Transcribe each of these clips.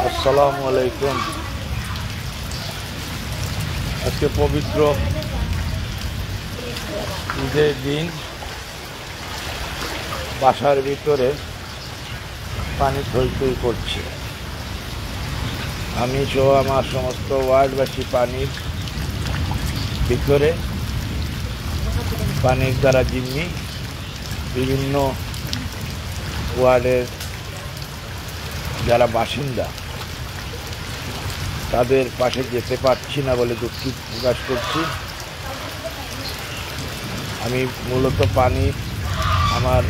আসসালামু আলাইকুম। আজকে পবিত্র ঈদের দিন, বাসার ভিতরে পানি থই করছে। আমি সহ আমার সমস্ত ওয়ার্ডবাসী পানির ভিতরে, পানির দ্বারা জিম্মি বিভিন্ন ওয়ার্ডের যারা বাসিন্দা, তাদের পাশে যেতে পারছি না বলে দুঃখ প্রকাশ করছি। আমি মূলত পানি, আমার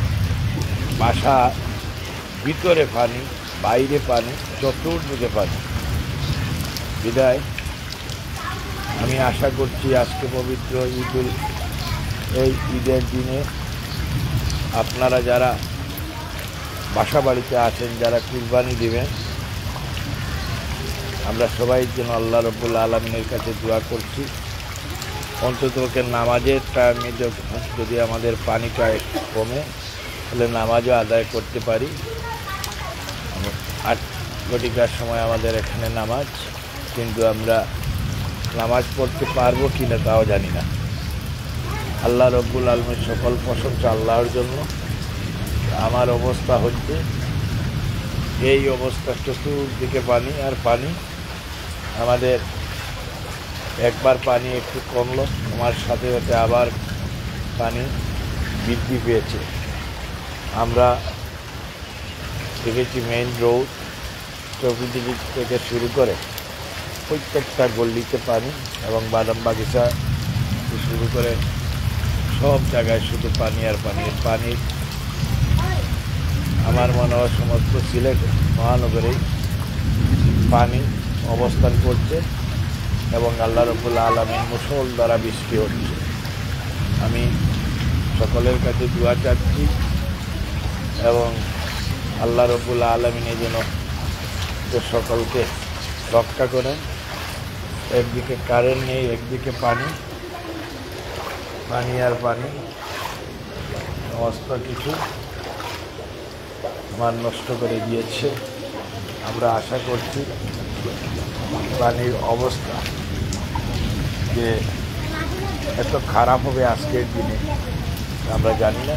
বাসা ভিতরে পানি, বাইরে পানি, চতুর্দিকে পানি। বিদায় আমি আশা করছি আজকে পবিত্র এই ঈদের দিনে আপনারা যারা বাসা বাড়িতে আছেন, যারা কুরবানি দিবেন, আমরা সবাই যেন আল্লাহ রব্বুল আলামিনের কাছে দোয়া করছি। অন্তত নামাজের টাইমে যদি আমাদের পানিটা একটু কমে, তাহলে নামাজও আদায় করতে পারি। 8 ঘটিকার সময় আমাদের এখানে নামাজ, কিন্তু আমরা নামাজ পড়তে পারবো কি না তাও জানি না। আল্লাহ রব্বুল আলামিনের সকল প্রশংসা আল্লাহর জন্য। আমার অবস্থা হচ্ছে এই অবস্থা, চতুর্দিকে পানি আর পানি। আমাদের একবার পানি একটু কমলো, আমার সাথে সাথে আবার পানি বৃদ্ধি পেয়েছে। আমরা দেখেছি মেইন রোড চৌকিদিঘি থেকে শুরু করে প্রত্যেকটা গল্লিতে পানি, এবং বাদাম বাগিচা শুরু করে সব জায়গায় শুধু পানি আর পানি। আমার মনে হয় সমস্ত সিলেট মহানগরেই পানি অবস্থান করছে, এবং আল্লাহ রাব্বুল আলামিন মুষল দ্বারা বৃষ্টি হচ্ছে। আমি সকলের কাছে দোয়া চাচ্ছি, এবং আল্লাহ রাব্বুল আলামিন যেন সকলকে রক্ষা করেন। একদিকে কারেন্ট নেই, একদিকে পানি আর পানি, সমস্ত কিছু আমার নষ্ট করে দিয়েছে। আমরা আশা করছি পানির অবস্থা যে এত খারাপ হবে আজকের দিনে আমরা জানি না।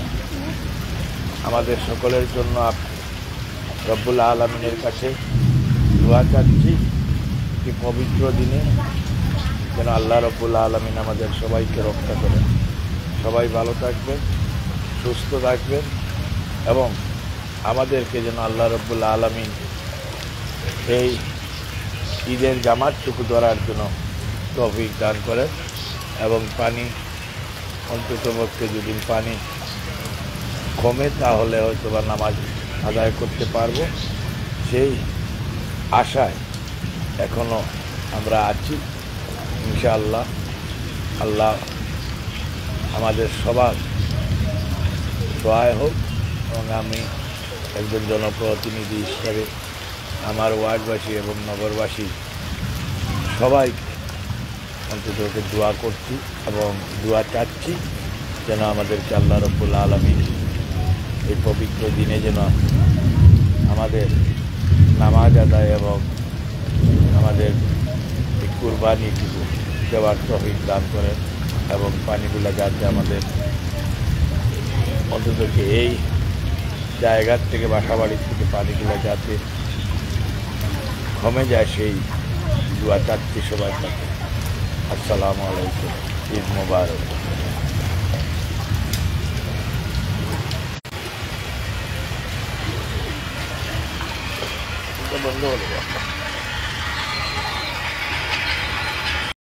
আমাদের সকলের জন্য রব্বুল আলামিনের কাছে দোয়া চাচ্ছি যে পবিত্র দিনে যেন আল্লাহ রব্বুল আলামিন আমাদের সবাইকে রক্ষা করেন। সবাই ভালো থাকবেন, সুস্থ থাকবেন, এবং আমাদেরকে যেন আল্লাহ রব্বুল আলামিন এই ঈদের জামাতটুকু ধরার জন্য তৌফিক দান করেন, এবং পানি অন্ততপক্ষে যদি পানি কমে তাহলে হয়তো বা নামাজ আদায় করতে পারবো, সেই আশায় এখনও আমরা আছি। ইনশাআল্লাহ আল্লাহ আমাদের সবার সহায় হোক, এবং আমি একজন জনপ্রতিনিধি হিসাবে আমার ওয়ার্ডবাসী এবং নগরবাসী সবাইকে অন্তত দোয়া করছি এবং দোয়া চাচ্ছি যেন আমাদেরকে আল্লাহ রব্বুল আলামিন এই পবিত্র দিনে যেন আমাদের নামাজ আদায় এবং আমাদের কুরবানিটুকু দেওয়ার তৌফিক দান করেন, এবং পানিগুলো যাতে আমাদের অন্তত এই জায়গার থেকে, বাসা বাড়ির থেকে পানিগুলো যাতে কমে যায়, সেই দোয়া চাচ্ছি সবার কাছে। আসসালামু আলাইকুম, ঈদ মোবারক। বন্ধ হলো।